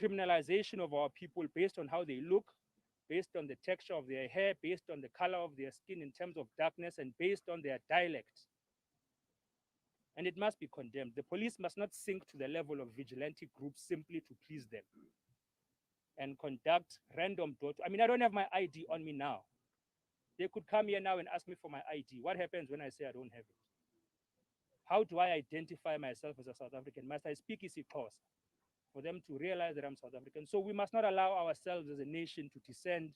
criminalization of our people based on how they look, based on the texture of their hair, based on the color of their skin in terms of darkness, and based on their dialect. And it must be condemned. The police must not sink to the level of vigilante groups simply to please them and conduct random door. I mean, I don't have my ID on me now. They could come here now and ask me for my ID. What happens when I say I don't have it? How do I identify myself as a South African? Must I speak isiXhosa for them to realize that I'm South African? So we must not allow ourselves as a nation to descend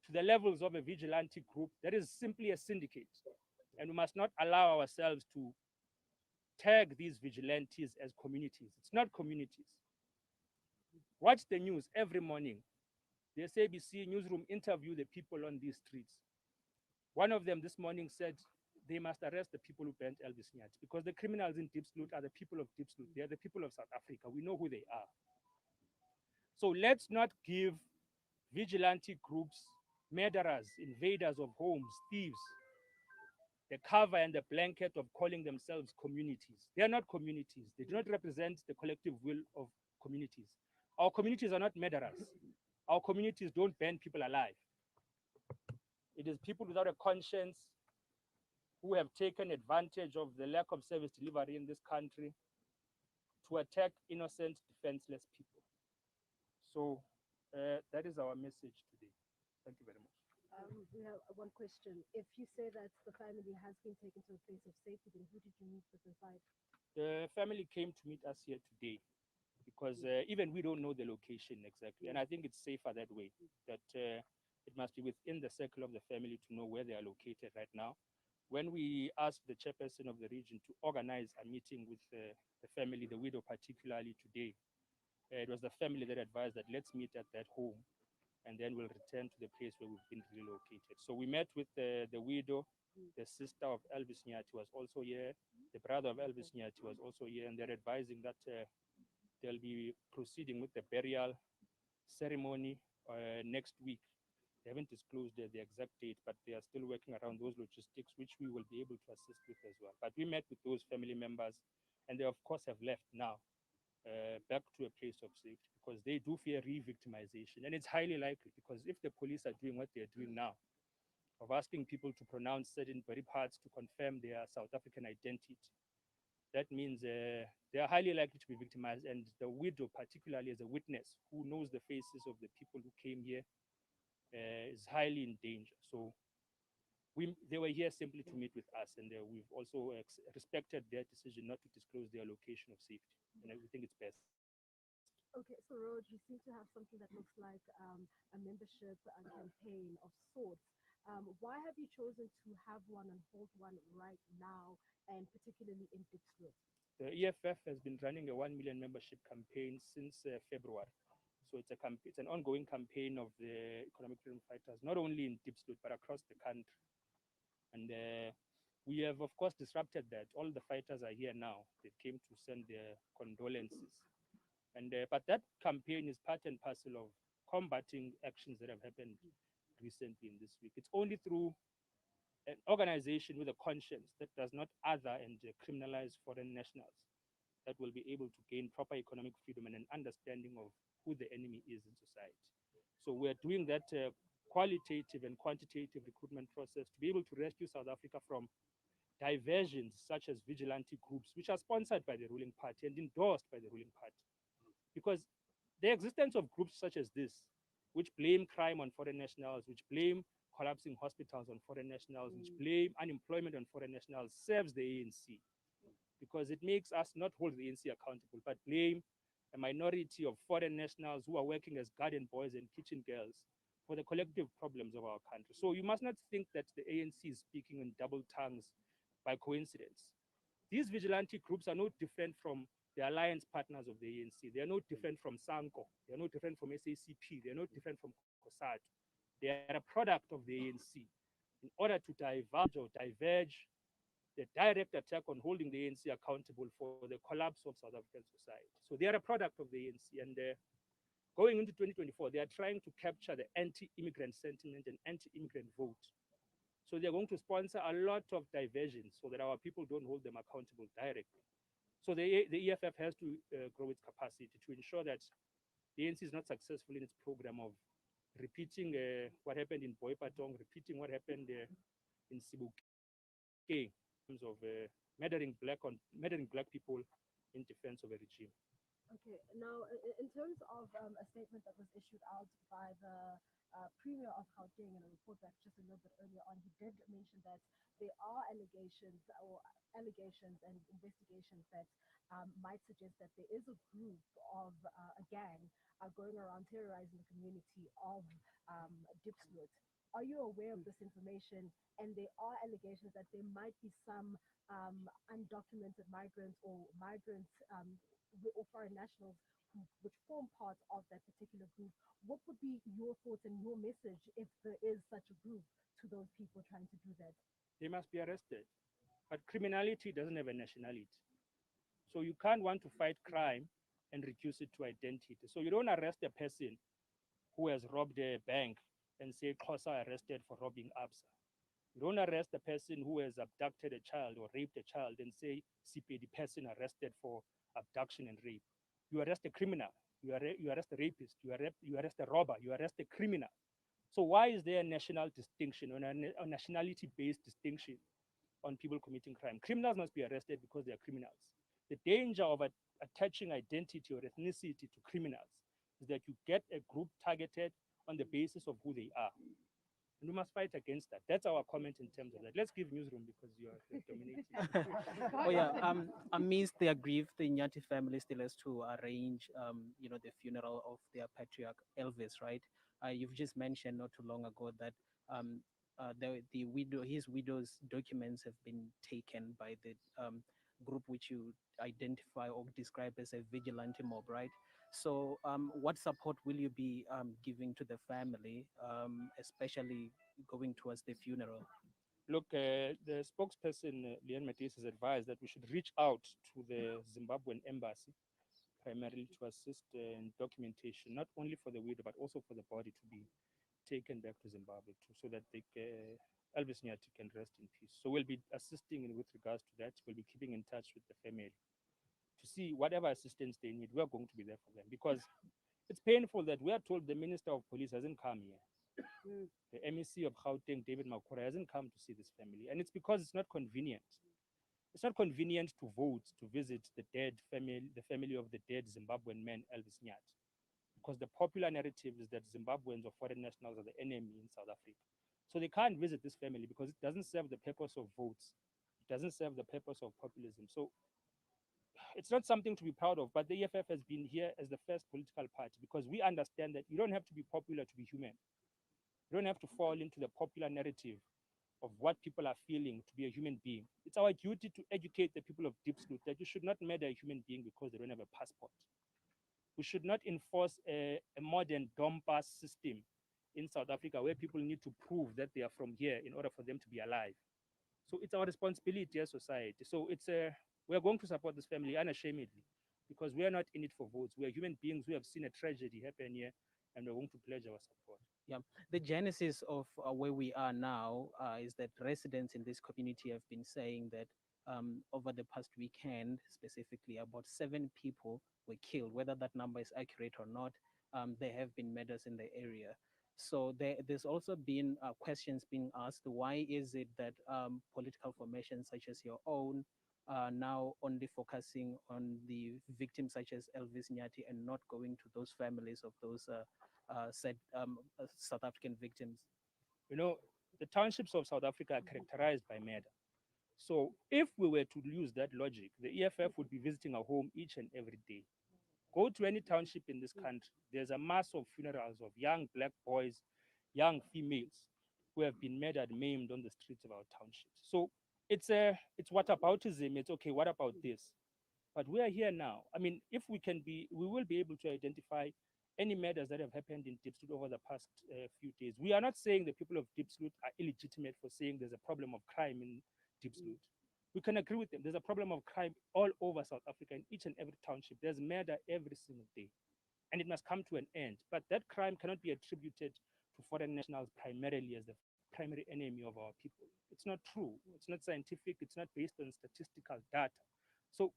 to the levels of a vigilante group that is simply a syndicate. And we must not allow ourselves to tag these vigilantes as communities. It's not communities. Watch the news every morning. The SABC newsroom interview the people on these streets. One of them this morning said they must arrest the people who burnt Elvis Nyathi because the criminals in Diepsloot are the people of Diepsloot. They are the people of South Africa. We know who they are. So let's not give vigilante groups, murderers, invaders of homes, thieves, the cover and the blanket of calling themselves communities. They are not communities. They do not represent the collective will of communities. Our communities are not murderers. Our communities don't burn people alive. It is people without a conscience who have taken advantage of the lack of service delivery in this country to attack innocent, defenseless people. So that is our message today. Thank you very much. We have one question. If you say that the family has been taken to a place of safety, then who did you meet with inside? The family came to meet us here today because even we don't know the location exactly. And I think it's safer that way, that it must be within the circle of the family to know where they are located right now. When we asked the chairperson of the region to organize a meeting with the family, the widow particularly today, it was the family that advised that let's meet at that home and then we'll return to the place where we've been relocated. So we met with the widow, the sister of Elvis Nyathi was also here, the brother of Elvis Nyathi was also here, and they're advising that they'll be proceeding with the burial ceremony next week. They haven't disclosed the exact date, but they are still working around those logistics, which we will be able to assist with as well. But we met with those family members, and they, of course, have left now back to a place of safety because they do fear re-victimization. And it's highly likely because if the police are doing what they're doing now, of asking people to pronounce certain body parts to confirm their South African identity, that means they are highly likely to be victimized. And the widow, particularly as a witness who knows the faces of the people who came here, is highly in danger. So they were here simply to meet with us, and we've also respected their decision not to disclose their location of safety. And we think it's best. Okay, so Rod, you seem to have something that looks like a membership campaign of sorts. Why have you chosen to have one and hold one right now, and particularly in Diepsloot? The EFF has been running a 1 million membership campaign since February. So it's an ongoing campaign of the economic freedom fighters, not only in Diepsloot, but across the country. And we have, of course, disrupted that. All the fighters are here now. They came to send their condolences. And but that campaign is part and parcel of combating actions that have happened recently in this week. It's only through an organization with a conscience that does not other and criminalize foreign nationals that will be able to gain proper economic freedom and an understanding of who the enemy is in society. So we're doing that qualitative and quantitative recruitment process to be able to rescue South Africa from diversions such as vigilante groups, which are sponsored by the ruling party and endorsed by the ruling party. Because the existence of groups such as this, which blame crime on foreign nationals, which blame collapsing hospitals on foreign nationals, which blame unemployment on foreign nationals, serves the ANC. Because it makes us not hold the ANC accountable, but blame a minority of foreign nationals who are working as garden boys and kitchen girls for the collective problems of our country. So you must not think that the ANC is speaking in double tongues by coincidence. These vigilante groups are no different from the alliance partners of the ANC. They are no different from SANCO. They are no different from SACP. They are no different from COSATU. They are a product of the ANC. In order to divulge or diverge the direct attack on holding the ANC accountable for the collapse of South African society. So they are a product of the ANC. And going into 2024, they are trying to capture the anti-immigrant sentiment and anti-immigrant vote. So they're going to sponsor a lot of diversions so that our people don't hold them accountable directly. So the EFF has to grow its capacity to ensure that The ANC is not successful in its program of repeating what happened in Boipatong, repeating what happened in Sibukeng, in terms of murdering black people in defense of a regime. Okay, now in terms of a statement that was issued out by the Premier of Gauteng in a report back just a little bit earlier on, he did mention that there are allegations and investigations that might suggest that there is a group of a gang going around terrorizing the community of Dipsloot. Are you aware of this information? And there are allegations that there might be some undocumented migrants or migrants or foreign nationals which form part of that particular group. What would be your thoughts and your message if there is such a group to those people trying to do that? They must be arrested. But criminality doesn't have a nationality. So you can't want to fight crime and reduce it to identity. So you don't arrest a person who has robbed a bank and say Xhosa arrested for robbing ABSA. You don't arrest a person who has abducted a child or raped a child and say the person arrested for abduction and rape. You arrest a criminal. You arrest a rapist. You arrest a robber. You arrest a criminal. So why is there a national distinction or a nationality-based distinction on people committing crime? Criminals must be arrested because they are criminals. The danger of attaching identity or ethnicity to criminals is that you get a group targeted on the basis of who they are. And we must fight against that. That's our comment in terms of that. Let's give newsroom because you are dominating. Oh yeah. Amidst their grief, the Nyathi family still has to arrange, the funeral of their patriarch Elvis, right? You've just mentioned not too long ago that his widow's documents have been taken by the group which you identify or describe as a vigilante mob, right? So, what support will you be giving to the family, especially going towards the funeral? Look, the spokesperson, Leanne Matisse, has advised that we should reach out to the Zimbabwean embassy primarily to assist in documentation, not only for the widow, but also for the body to be taken back to Zimbabwe too, so that Elvis Nyathi can rest in peace. So we'll be assisting with regards to that. We'll be keeping in touch with the family to see whatever assistance they need. We're going to be there for them because it's painful that we are told the Minister of Police hasn't come here. The MEC of Gauteng, David Makura, hasn't come to see this family. And it's because it's not convenient. It's not convenient to vote to visit the family of the dead Zimbabwean man, Elvis Nyathi, because the popular narrative is that Zimbabweans or foreign nationals are the enemy in South Africa. So they can't visit this family because it doesn't serve the purpose of votes. It doesn't serve the purpose of populism. So it's not something to be proud of, but the EFF has been here as the first political party because we understand that you don't have to be popular to be human. You don't have to fall into the popular narrative of what people are feeling to be a human being. It's our duty to educate the people of Dipsloot that you should not murder a human being because they don't have a passport. We should not enforce a modern dom pass system in South Africa where people need to prove that they are from here in order for them to be alive. So it's our responsibility as society. So we are going to support this family unashamedly because we are not in it for votes. We are human beings who have seen a tragedy happen here and we're going to pledge our support. Yeah, the genesis of where we are now is that residents in this community have been saying that over the past weekend, specifically, about 7 people were killed. Whether that number is accurate or not, there have been murders in the area. So there's also been questions being asked. Why is it that political formations such as your own are now only focusing on the victims such as Elvis Nyathi and not going to those families of those said South African victims? You know, the townships of South Africa are characterized by murder. So if we were to use that logic, the EFF would be visiting a home each and every day. Go to any township in this country, there's a mass of funerals of young black boys, young females who have been murdered, maimed on the streets of our townships. So it's whataboutism. It's okay, what about this? But we are here now. I mean, if we will be able to identify any murders that have happened in Dipsloot over the past few days. We are not saying the people of Dipsloot are illegitimate for saying there's a problem of crime in Dipsloot. We can agree with them. There's a problem of crime all over South Africa in each and every township. There's murder every single day. And it must come to an end. But that crime cannot be attributed to foreign nationals primarily as the primary enemy of our people. It's not true. It's not scientific. It's not based on statistical data. So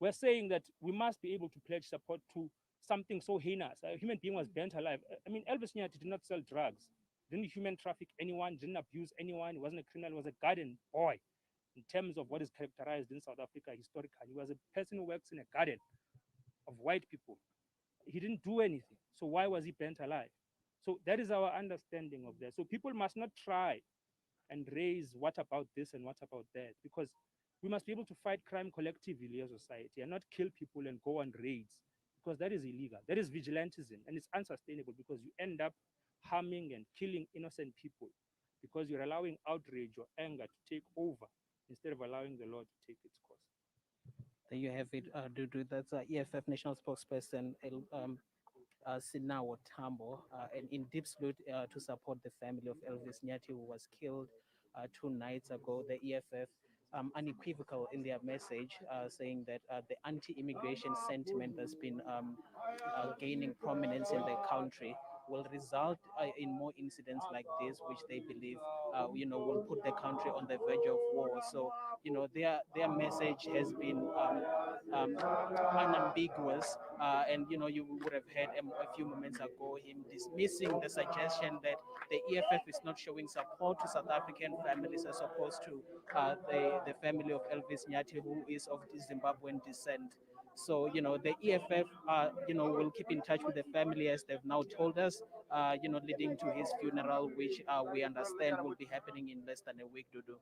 we're saying that we must be able to pledge support to something so heinous. A human being was burnt alive. I mean, Elvis Nyathi did not sell drugs, didn't human traffic anyone, didn't abuse anyone. He wasn't a criminal. He was a garden boy in terms of what is characterized in South Africa historically. He was a person who works in a garden of white people. He didn't do anything. So why was he burnt alive? So that is our understanding of that. So people must not try and raise what about this and what about that, because we must be able to fight crime collectively as a society and not kill people and go on raids, because that is illegal. That is vigilantism, and it's unsustainable because you end up harming and killing innocent people because you're allowing outrage or anger to take over instead of allowing the law to take its course. There you have it, Dudu. That's EFF national spokesperson Sinawo Thambo, and in deep salute to support the family of Elvis Nyathi, who was killed 2 nights ago. The EFF unequivocal in their message, saying that the anti-immigration sentiment that's been gaining prominence in the country will result in more incidents like this, which they believe, will put the country on the verge of war. So, their message has been unambiguous, and you would have heard a few moments ago him dismissing the suggestion that the EFF is not showing support to South African families as opposed to the family of Elvis Nyathi, who is of Zimbabwean descent. So, the EFF, will keep in touch with the family as they've now told us, leading to his funeral, which we understand will be happening in less than a week, Dudu.